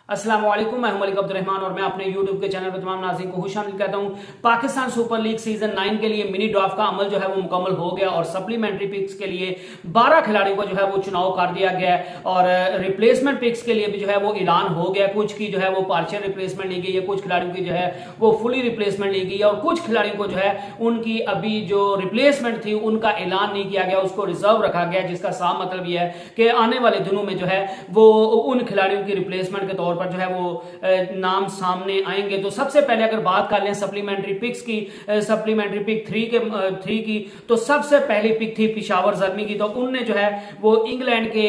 अस्सलाम वालेकुम, मैं हूं मलिक अब्दुर्रहमान और मैं अपने YouTube के चैनल पर तमाम नाज़रीन को खुशामदीद कहता हूं। पाकिस्तान सुपर लीग सीजन 9 के लिए मिनी ड्राफ्ट का अमल जो है वो मुकम्मल हो गया और सप्लीमेंट्री पिक्स के लिए 12 खिलाड़ियों को जो है वो चुनाव कर दिया गया और रिप्लेसमेंट पिक्स के लिए भी जो है वो ऐलान हो गया। कुछ की जो है वो पार्शियल रिप्लेसमेंट ली गई है, कुछ खिलाड़ियों की जो है वो फुली रिप्लेसमेंट ली गई है और कुछ खिलाड़ियों को जो है उनकी अभी जो रिप्लेसमेंट थी उनका ऐलान नहीं किया गया, उसको रिजर्व रखा गया, जिसका साफ मतलब यह है कि आने वाले दिनों में जो है वो उन खिलाड़ियों की रिप्लेसमेंट के तौर पर जो है वो नाम सामने आएंगे। तो सबसे पहले अगर बात कर लें सप्लीमेंट्री पिक्स की, सप्लीमेंट्री पिक 3 की, तो सबसे पहली पिक थी पिशावर ज़ल्मी की। तो उनने जो है वो इंग्लैंड के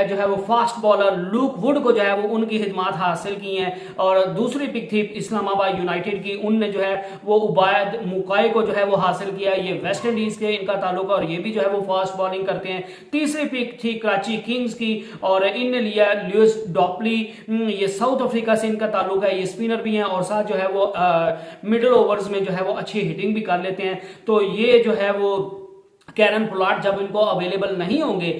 जो है वो फास्ट बॉलर लूक वुड को जो है वो उनकी खिदमत हासिल की हैं। और दूसरी पिक थी इस्लामाबाद यूनाइटेड की, उनने जो है वो उबायद मुकाई को जो है वो हासिल किया। ये वेस्ट इंडीज के इनका ताल्लुक है और ये भी जो है वो फास्ट बॉलिंग करते हैं। तीसरी पिक थी कराची किंग्स की और इनने लिया लुइस डॉपली, ये साउथ अफ्रीका से इनका ताल्लुक है, ये स्पिनर भी हैं और साथ जो है वो मिडिल ओवर्स में जो है वो अच्छी हिटिंग भी कर लेते हैं। तो ये जो है वो कैरन पोलार्ड जब इनको अवेलेबल नहीं होंगे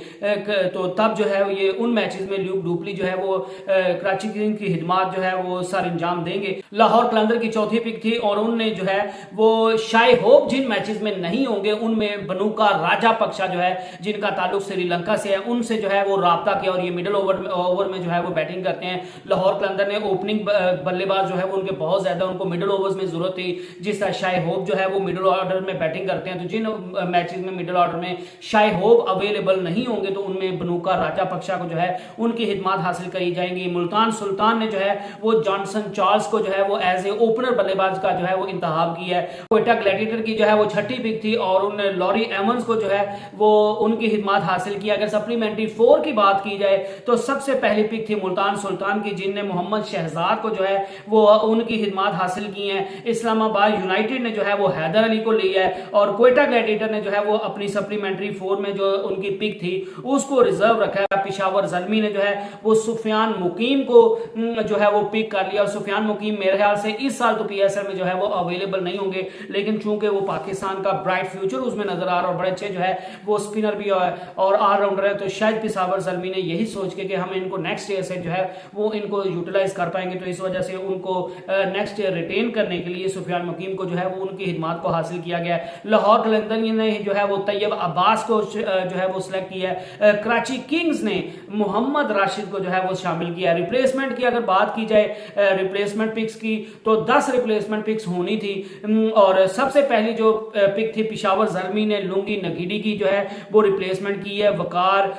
तो तब जो है ये उन मैचेस में ल्यूक डुप्ली जो है वो कराची किंग्स की खिदमत जो है वो सर अंजाम देंगे। लाहौर कलंदर की चौथी पिक थी और उनने जो है वो शाय होप जिन मैचेस में नहीं होंगे उनमें बनुका राजापक्षा जो है जिनका ताल्लुक श्रीलंका से है उनसे जो है वो राब्ता किया और ये मिडिल ओवर में जो है वो बैटिंग करते हैं। लाहौर कलंदर ने ओपनिंग बल्लेबाज जो है वो उनके बहुत ज्यादा उनको मिडिल ओवर्स में जरूरत थी, जिस तरह शाय होप जो है वो मिडिल ऑर्डर में बैटिंग करते हैं। तो जिन मैचेस में मिडिल ऑर्डर में शाय होप अवेलेबल नहीं होंगे तो उनमें बनुका राजापक्षा को जो है उनकी खिदमत हासिल करी जाएंगी। मुल्तान सुल्तान ने जो है वो जॉनसन चार्ल्स को जो है वो एज ए ओपनर बल्लेबाज का जो है वो इंतखाब किया है। क्वेटा ग्लैडिएटर की जो है वो छठी पिक थी और उन्होंने लॉरी एवंस को जो है वो उनकी खिदमत हासिल किया। अगर सप्लीमेंट्री 4 की बात की जाए तो सबसे पहली पिक थी मुल्तान सुल्तान की, जिनने मोहम्मद शहजाद को जो है वो उनकी खिदमत हासिल की है। इस्लामाबाद यूनाइटेड ने जो है वो हैदर अली को लिया है और क्वेटा ग्लैडिएटर ने जो है वो अपनी सप्लीमेंट्री 4 में जो उनकी पिक थी उसको रिजर्व रखा है। पिशावर ज़ल्मी ने जो है वो सुफियान मुकीम को जो है वो पिक कर लिया और सुफियान मुकीम मेरे ख्याल से इस साल तो पीएसएल में जो है वो अवेलेबल नहीं होंगे, लेकिन चूंकि वो पाकिस्तान का ब्राइट फ्यूचर उसमें नजर आ रहा और बड़े अच्छे जो है वो स्पिनर भी और ऑलराउंडर है, तो शायद पिशावर ज़ल्मी ने यही सोच के कि हम इनको नेक्स्ट ईयर से जो है वो इनको यूटिलाइज कर पाएंगे, तो इस वजह से उनको नेक्स्ट ईयर रिटेन करने के लिए सुफियान मुकीम को जो है वो उनकी खिदमत को हासिल किया गया। लाहौर कलंदर ने जो है वो तैयब अब्बास को जो है वो सिलेक्ट किया है। कराची किंग्स ने मोहम्मद राशिद को जो है वो शामिल किया। रिप्लेसमेंट की अगर बात की जाए रिप्लेसमेंट पिक्स की तो 10 रिप्लेसमेंट पिक्स होनी थी और सबसे पहली जो पिक थी पिशावर ज़ल्मी ने लुंगी नगीडी की जो है वो रिप्लेसमेंट की है वकार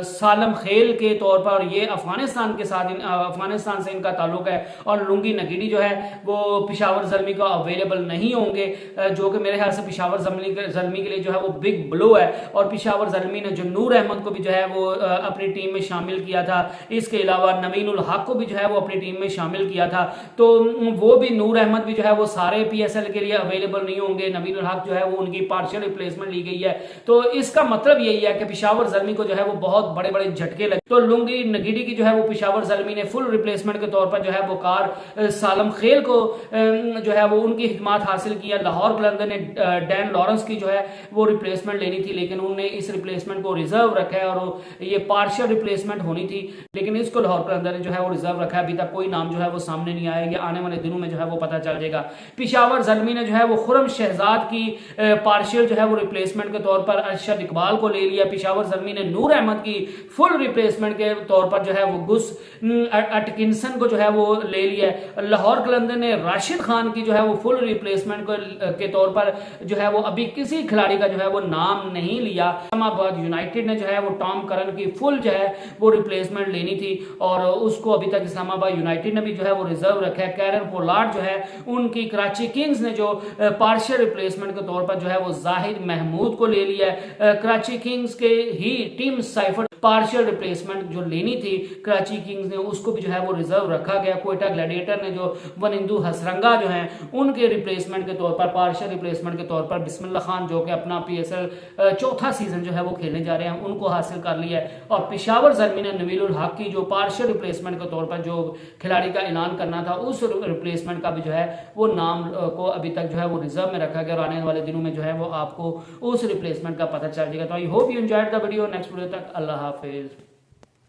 सालम खेल के तौर पर। ये अफगानिस्तान के साथ अफगानिस्तान से इनका ताल्लुक है और लुंगी नगीडी जो है वो पिशावर ज़ल्मी का अवेलेबल नहीं होंगे, जो कि मेरे ख्याल से पिशावर ज़ल्मी के लिए जो है वो बिग ब्लो है। और पिशावर ज़ल्मी ने जो नूर अहमद को भी जो है वो अपनी टीम में शामिल किया था, इसके अलावा नवीनुल हक को भी जो है वो अपनी टीम में शामिल किया था। तो वो भी नूर अहमद भी जो है वो सारे पीएसएल के लिए अवेलेबल नहीं होंगे, नवीनुल हक जो है वो उनकी पार्शियल रिप्लेसमेंट ली गई है। तो इसका मतलब यही है कि पिशावर ज़ल्मी को जो है वो बहुत बड़े बड़े झटके लगे। तो लुंगी नगीडी की जो है वो पिशावर ज़ल्मी ने फुल रिप्लेसमेंट के तौर पर जो है वो कार सालम खेल को जो है वो उनकी खिदमत हासिल किया। लाहौर कलंदर ने डैन लॉरेंस की जो है वो रिप्लेसमेंट लेनी थी, लेकिन उन्होंने इस रिप्लेसमेंट को रिजर्व रखा है और ये पार्शियल रिप्लेसमेंट होनी थी, लेकिन इसको लाहौर कलंदर ने जो है वो रिजर्व रखा है। अभी तक कोई नाम जो है वो सामने नहीं आया, ये आने वाले दिनों में जो है वो पता चल जाएगा। पिशावर ज़ल्मी ने जो है वो खुरम शहजाद की पार्शियल जो है वो रिप्लेसमेंट के तौर पर अरशद इकबाल को ले लिया। पिशावर ज़ल्मी ने नूर अहमद की फुल रिप्लेसमेंट के तौर पर जो है वो गुस अटकिंसन को जो है वो ले लिया। लाहौर कलंदर ने राशिद खान की जो है वो फुल रिप्लेसमेंट के तौर पर जो है वो अभी किसी खिलाड़ी का जो है वो नाम नहीं लिया। इस्लामाबाद यूनाइटेड ने जो है वो टॉम करन की फुल जो है वो रिप्लेसमेंट लेनी थी और उसको अभी तक इस्लामाबाद यूनाइटेड ने भी जो है वो रिजर्व रखा है। कैरन पोलार्ड जो है उनकी कराची किंग्स ने जो पार्शियल रिप्लेसमेंट के तौर पर जो है वो जाहिद महमूद को ले लिया है। कराची किंग्स के ही टीम साइफर पार्शियल रिप्लेसमेंट जो लेनी थी कराची किंग्स ने उसको भी जो है वो रिजर्व रखा गया। क्वेटा ग्लैडिएटर ने जो वनिंदु हसरंगा जो है उनके रिप्लेसमेंट के तौर पर पार्शियल रिप्लेसमेंट के तौर पर बिस्मिल्लाह खान जो कि अपना पीएसएल चौथा सीजन जो है वो खेलने जा रहे हैं उनको हासिल कर लिया है। और पिशावर ज़ल्मी ने नवीनुल हक की जो पार्शियल रिप्लेसमेंट के तौर पर जो खिलाड़ी का ऐलान करना था उस रिप्लेसमेंट का भी जो है वो नाम को अभी तक जो है वो रिजर्व में रखा गया और आने वाले दिनों में जो है वो आपको उस रिप्लेसमेंट का पता चल जाएगा। तो I hope you enjoyed the video. Next video तक अल्लाह हाफिज।